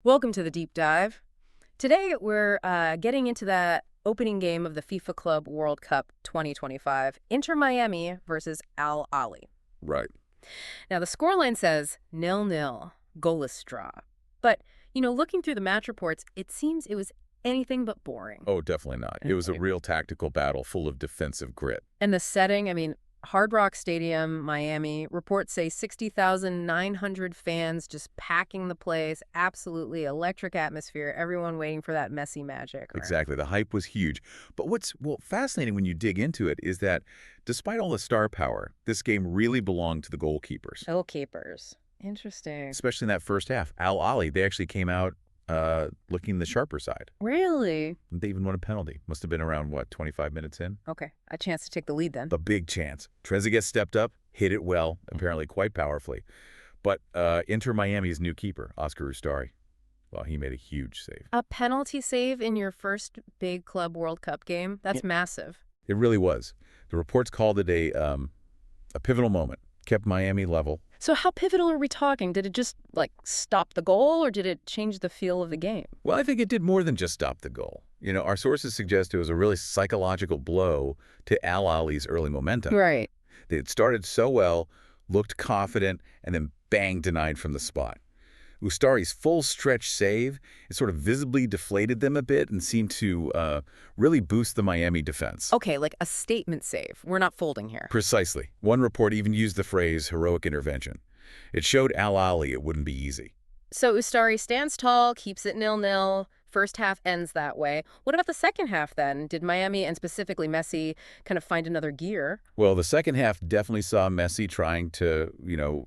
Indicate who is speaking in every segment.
Speaker 1: Welcome to the deep dive. Today we're getting into the opening game of the FIFA Club World Cup 2025, Inter Miami versus Al Ahly.
Speaker 2: Right.
Speaker 1: Now the scoreline says 0-0, goalless draw. But, looking through the match reports, it seems it was anything but boring.
Speaker 2: Oh, definitely not. It was a real tactical battle full of defensive grit.
Speaker 1: And the setting, Hard Rock Stadium, Miami, reports say 60,900 fans just packing the place, absolutely electric atmosphere, everyone waiting for that Messi magic. Right?
Speaker 2: Exactly. The hype was huge. But what's fascinating when you dig into it is that despite all the star power, this game really belonged to the goalkeepers.
Speaker 1: Goalkeepers. Interesting.
Speaker 2: Especially in that first half. Al Ahly, they actually came out looking the sharper side.
Speaker 1: Really?
Speaker 2: They even won a penalty. Must have been around, 25 minutes in?
Speaker 1: Okay, a chance to take the lead then.
Speaker 2: The big chance. Trezeguet stepped up, hit it well, apparently quite powerfully. But Inter Miami's new keeper, Oscar Ustari, well, he made a huge save.
Speaker 1: A penalty save in your first big club World Cup game? That's massive.
Speaker 2: It really was. The reports called it a pivotal moment, kept Miami level.
Speaker 1: So how pivotal are we talking? Did it just, stop the goal, or did it change the feel of the game?
Speaker 2: Well, I think it did more than just stop the goal. Our sources suggest it was a really psychological blow to Al Ahly's early momentum.
Speaker 1: Right.
Speaker 2: They had started so well, looked confident, and then bang, denied from the spot. Ustari's full stretch save, it sort of visibly deflated them a bit and seemed to really boost the Miami defense.
Speaker 1: Okay, like a statement save. We're not folding here.
Speaker 2: Precisely. One report even used the phrase heroic intervention. It showed Al Ahly it wouldn't be easy.
Speaker 1: So Ustari stands tall, keeps it 0-0. First half ends that way. What about the second half then? Did Miami, and specifically Messi, kind of find another gear?
Speaker 2: Well, the second half definitely saw Messi trying to,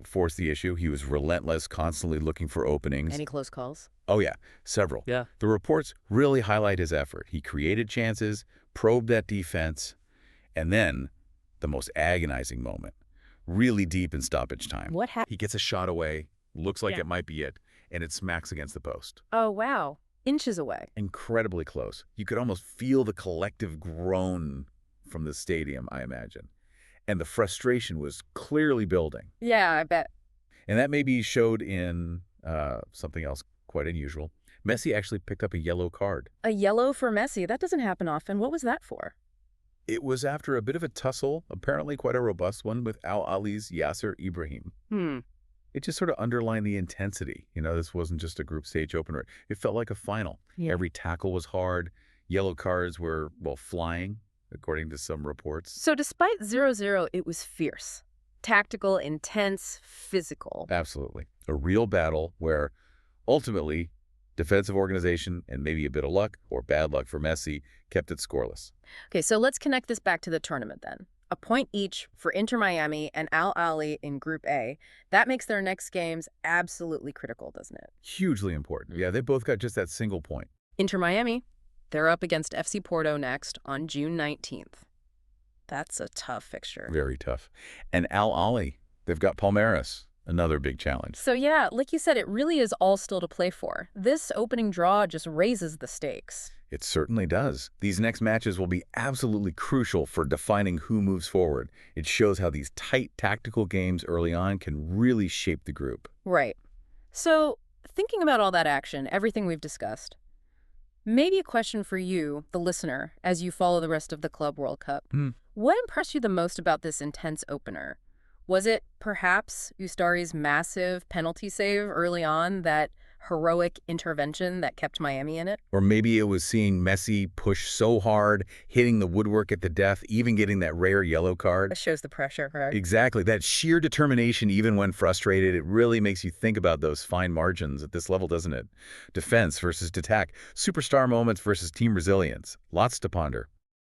Speaker 2: force the issue. He was relentless, constantly looking for openings.
Speaker 1: Any close calls?
Speaker 2: Oh, yeah, several.
Speaker 1: Yeah.
Speaker 2: The reports really highlight his effort. He created chances, probed that defense, and then the most agonizing moment, really deep in stoppage time.
Speaker 1: What happened?
Speaker 2: He gets a shot away, looks like it might be it, and it smacks against the post.
Speaker 1: Oh, wow. Inches away.
Speaker 2: Incredibly close. You could almost feel the collective groan from the stadium, I imagine. And the frustration was clearly building.
Speaker 1: Yeah, I bet.
Speaker 2: And that maybe showed in something else quite unusual. Messi actually picked up a yellow card.
Speaker 1: A yellow for Messi. That doesn't happen often. What was that for?
Speaker 2: It was after a bit of a tussle, apparently quite a robust one, with Al Ahly's Yasser Ibrahim. It just sort of underlined the intensity. This wasn't just a group stage opener. It felt like a final.
Speaker 1: Yeah.
Speaker 2: Every tackle was hard. Yellow cards were, flying, according to some reports.
Speaker 1: So despite 0-0, it was fierce. Tactical, intense, physical.
Speaker 2: Absolutely. A real battle where, ultimately, defensive organization and maybe a bit of luck, or bad luck for Messi, kept it scoreless.
Speaker 1: Okay, so let's connect this back to the tournament then. A point each for Inter Miami and Al Ahly in Group A. That makes their next games absolutely critical, doesn't it?
Speaker 2: Hugely important. Yeah, they both got just that single point.
Speaker 1: Inter Miami, they're up against FC Porto next on June 19th. That's a tough fixture.
Speaker 2: Very tough. And Al Ahly, they've got Palmeiras, another big challenge.
Speaker 1: So yeah, like you said, it really is all still to play for. This opening draw just raises the stakes.
Speaker 2: It certainly does. These next matches will be absolutely crucial for defining who moves forward. It shows how these tight tactical games early on can really shape the group.
Speaker 1: Right. So, thinking about all that action, everything we've discussed, maybe a question for you, the listener, as you follow the rest of the Club World Cup. What impressed you the most about this intense opener? Was it perhaps Ustari's massive penalty save early on, that heroic intervention that kept Miami in it?
Speaker 2: Or maybe it was seeing Messi push so hard, hitting the woodwork at the death, even getting that rare yellow card.
Speaker 1: That shows the pressure, right?
Speaker 2: Exactly. That sheer determination, even when frustrated, it really makes you think about those fine margins at this level, doesn't it? Defense versus attack, superstar moments versus team resilience. Lots to ponder.